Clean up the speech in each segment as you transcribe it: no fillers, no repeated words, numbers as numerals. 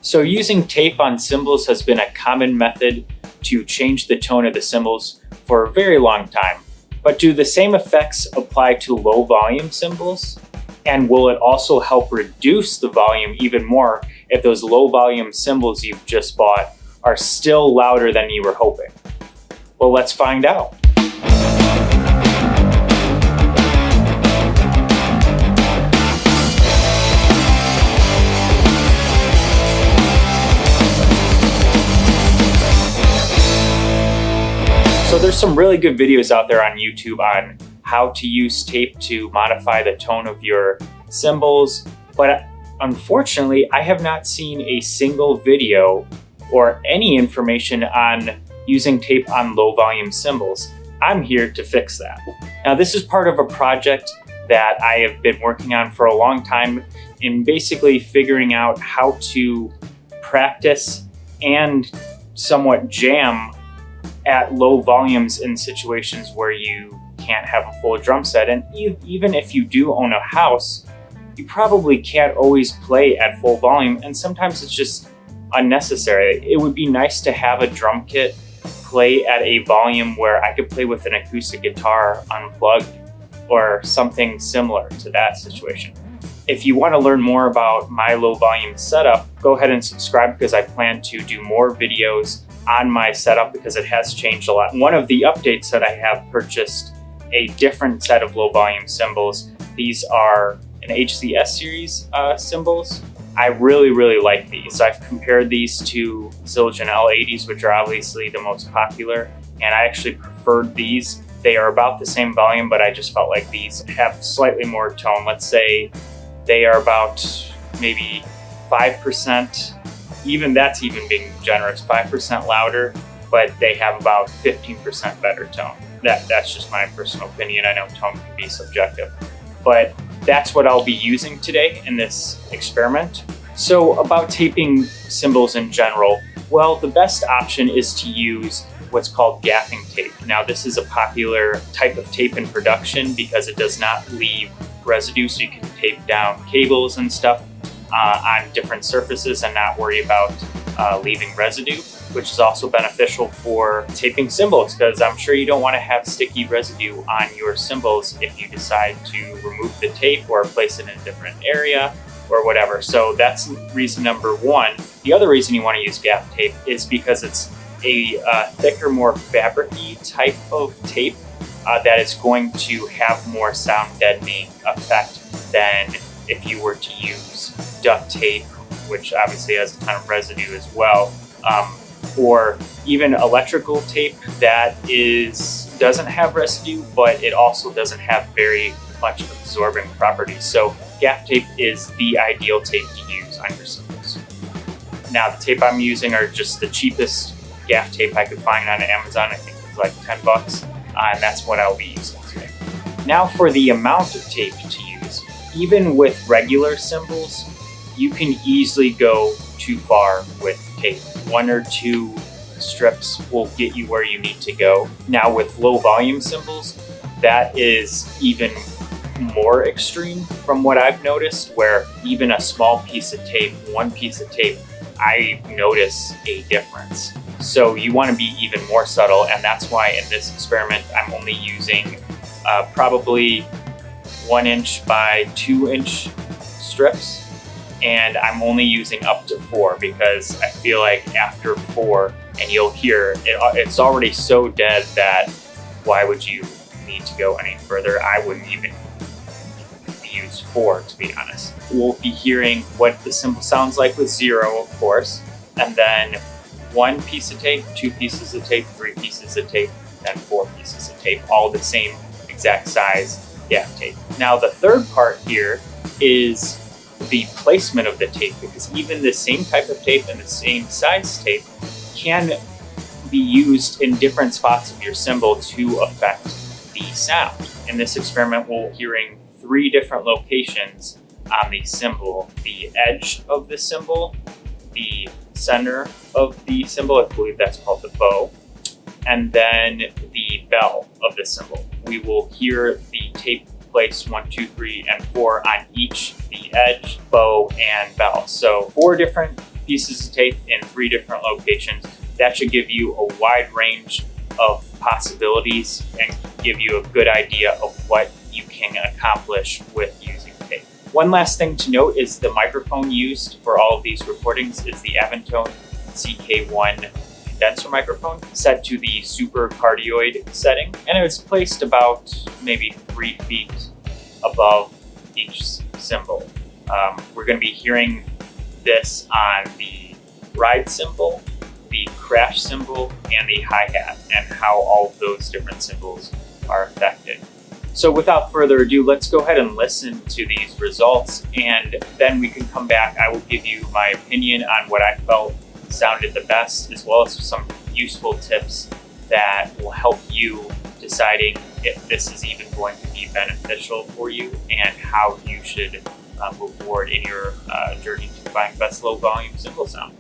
So using tape on cymbals has been a common method to change the tone of the cymbals for a very long time. But do the same effects apply to low volume cymbals? And will it also help reduce the volume even more if those low volume cymbals you've just bought are still louder than you were hoping? Well, let's find out. So there's some really good videos out there on YouTube on how to use tape to modify the tone of your cymbals, but unfortunately, I have not seen a single video or any information on using tape on low volume cymbals. I'm here to fix that. Now, this is part of a project that I have been working on for a long time in basically figuring out how to practice and somewhat jam at low volumes in situations where you can't have a full drum set. And even if you do own a house, you probably can't always play at full volume, and sometimes it's just unnecessary. It would be nice to have a drum kit play at a volume where I could play with an acoustic guitar unplugged or something similar to that situation. If you want to learn more about my low volume setup, go ahead and subscribe because I plan to do more videos on my setup because it has changed a lot. One of the updates that I have purchased a different set of low volume cymbals. These are an HCS series cymbals. I really like these. I've compared these to Zildjian L80s, which are obviously the most popular, and I actually preferred these. They are about the same volume, but I just felt like these have slightly more tone. Let's say they are about maybe 5%, that's even being generous, 5% louder, but they have about 15% better tone. That's just my personal opinion. I know tone can be subjective, but that's what I'll be using today in this experiment. So about taping cymbals in general, well, the best option is to use what's called gaffing tape. Now, this is a popular type of tape in production because it does not leave residue, so you can tape down cables and stuff on different surfaces and not worry about leaving residue, which is also beneficial for taping cymbals because I'm sure you don't want to have sticky residue on your cymbals if you decide to remove the tape or place it in a different area or whatever. So that's reason number one. The other reason you want to use gaff tape is because it's a thicker, more fabric-y type of tape that is going to have more sound deadening effect than if you were to use duct tape, which obviously has a ton of residue as well, or even electrical tape that doesn't have residue, but it also doesn't have very much absorbing properties. So gaff tape is the ideal tape to use on your cymbals. Now, the tape I'm using are just the cheapest gaff tape I could find on Amazon. I think it's like 10 bucks, and that's what I'll be using today. Now for the amount of tape to use. Even with regular cymbals, you can easily go too far with tape. 1 or 2 strips will get you where you need to go. Now with low volume cymbals, that is even more extreme from what I've noticed, where even a small piece of tape, 1 piece of tape, I notice a difference. So you want to be even more subtle, and that's why in this experiment I'm only using probably 1 inch by 2 inch strips, and I'm only using up to 4 because I feel like after 4, and you'll hear it's already so dead that why would you need to go any further? I wouldn't even use 4, to be honest. We'll be hearing what the cymbal sounds like with 0, of course, and then 1 piece of tape, 2 pieces of tape, 3 pieces of tape, then 4 pieces of tape, all the same exact size gaff tape. Now the third part here is the placement of the tape, because even the same type of tape and the same size tape can be used in different spots of your cymbal to affect the sound. In this experiment, we're hearing 3 different locations on the cymbal: the edge of the cymbal, the center of the cymbal, I believe that's called the bow, and then the bell of the cymbal. We will hear the tape placed 1, 2, 3, and 4 on each, the edge, bow, and bell. So 4 different pieces of tape in 3 different locations. That should give you a wide range of possibilities and give you a good idea of what you can accomplish with using tape. One last thing to note is the microphone used for all of these recordings is the Avantone CK1 condenser microphone set to the super cardioid setting, and it's placed about maybe 3 feet above each cymbal. We're going to be hearing this on the ride cymbal, the crash cymbal, and the hi-hat, and how all of those different cymbals are affected. So without further ado, let's go ahead and listen to these results, and then we can come back. I will give you my opinion on what I felt sounded the best, as well as some useful tips that will help you deciding if this is even going to be beneficial for you and how you should move forward in your journey to find best low volume cymbal sound.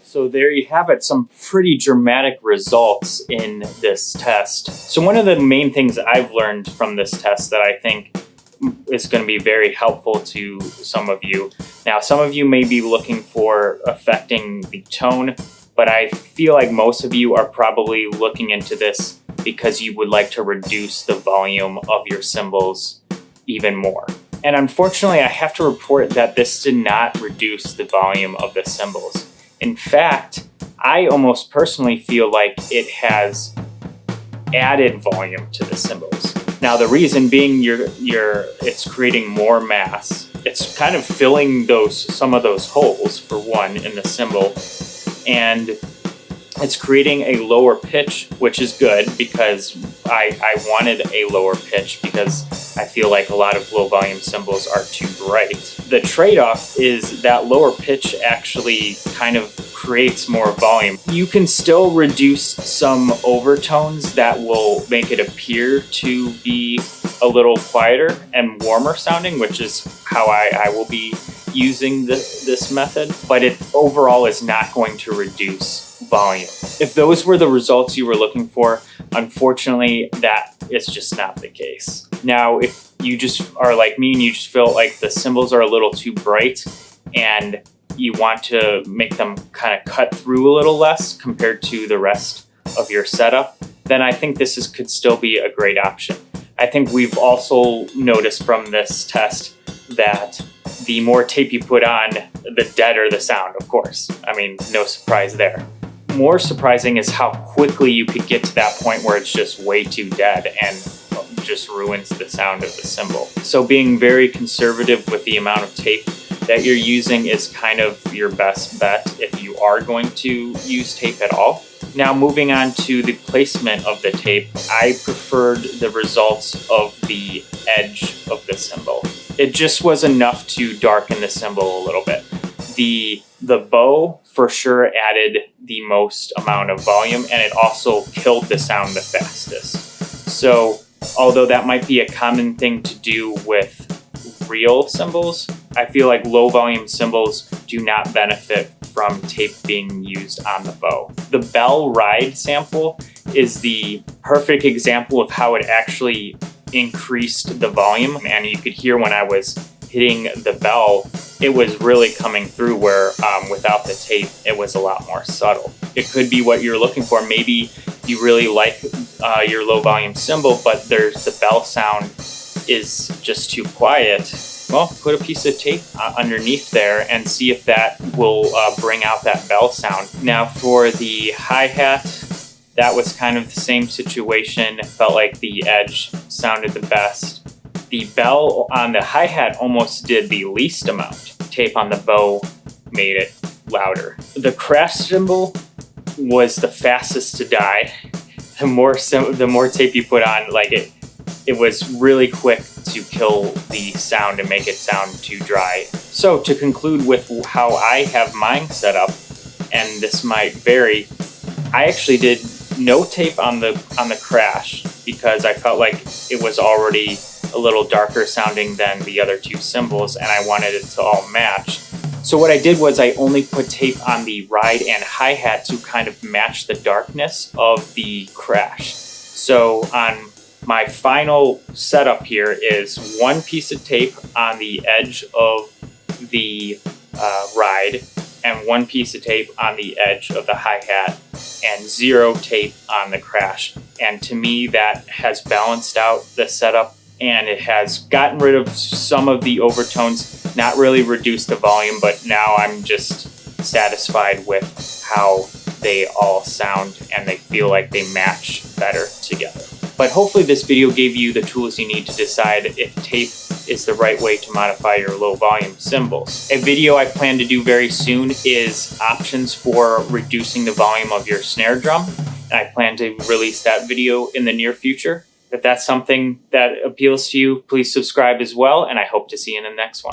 So there you have it, some pretty dramatic results in this test. So one of the main things I've learned from this test that I think is going to be very helpful to some of you. Now, some of you may be looking for affecting the tone, but I feel like most of you are probably looking into this because you would like to reduce the volume of your cymbals even more. And unfortunately, I have to report that this did not reduce the volume of the cymbals. In fact, I almost personally feel like it has added volume to the cymbals. Now, the reason being it's creating more mass. It's kind of filling some of those holes, for one, in the cymbal, and it's creating a lower pitch, which is good because I wanted a lower pitch because I feel like a lot of low volume cymbals are too bright. The trade-off is that lower pitch actually kind of creates more volume. You can still reduce some overtones that will make it appear to be a little quieter and warmer sounding, which is how I will be using this method, but it overall is not going to reduce volume. If those were the results you were looking for, unfortunately, that is just not the case. Now, if you just are like me and you just feel like the cymbals are a little too bright and you want to make them kind of cut through a little less compared to the rest of your setup, then I think this could still be a great option. I think we've also noticed from this test that the more tape you put on, the deader the sound, of course. I mean, no surprise there. More surprising is how quickly you could get to that point where it's just way too dead and just ruins the sound of the cymbal. So being very conservative with the amount of tape that you're using is kind of your best bet if you are going to use tape at all. Now, moving on to the placement of the tape, I preferred the results of the edge of the cymbal. It just was enough to darken the cymbal a little bit. The bow for sure added the most amount of volume, and it also killed the sound the fastest. So although that might be a common thing to do with real cymbals, I feel like low volume cymbals do not benefit from tape being used on the bow. The bell ride sample is the perfect example of how it actually increased the volume, and you could hear when I was hitting the bell, it was really coming through where without the tape, it was a lot more subtle. It could be what you're looking for. Maybe you really like your low volume cymbal, but the bell sound is just too quiet. Well, put a piece of tape underneath there and see if that will bring out that bell sound. Now for the hi-hat, that was kind of the same situation. It felt like the edge sounded the best. The bell on the hi-hat almost did the least amount. Tape on the bow made it louder. The crash cymbal was the fastest to die. The more tape you put on, like it was really quick to kill the sound and make it sound too dry. So to conclude with how I have mine set up, and this might vary, I actually did no tape on the crash because I felt like it was already a little darker sounding than the other two cymbals and I wanted it to all match. So what I did was I only put tape on the ride and hi-hat to kind of match the darkness of the crash. So on my final setup here is one piece of tape on the edge of the ride and one piece of tape on the edge of the hi-hat and zero tape on the crash. And to me, that has balanced out the setup and it has gotten rid of some of the overtones, not really reduced the volume, but now I'm just satisfied with how they all sound and they feel like they match better together. But hopefully this video gave you the tools you need to decide if tape is the right way to modify your low volume cymbals. A video I plan to do very soon is options for reducing the volume of your snare drum, and I plan to release that video in the near future. If that's something that appeals to you, please subscribe as well, and I hope to see you in the next one.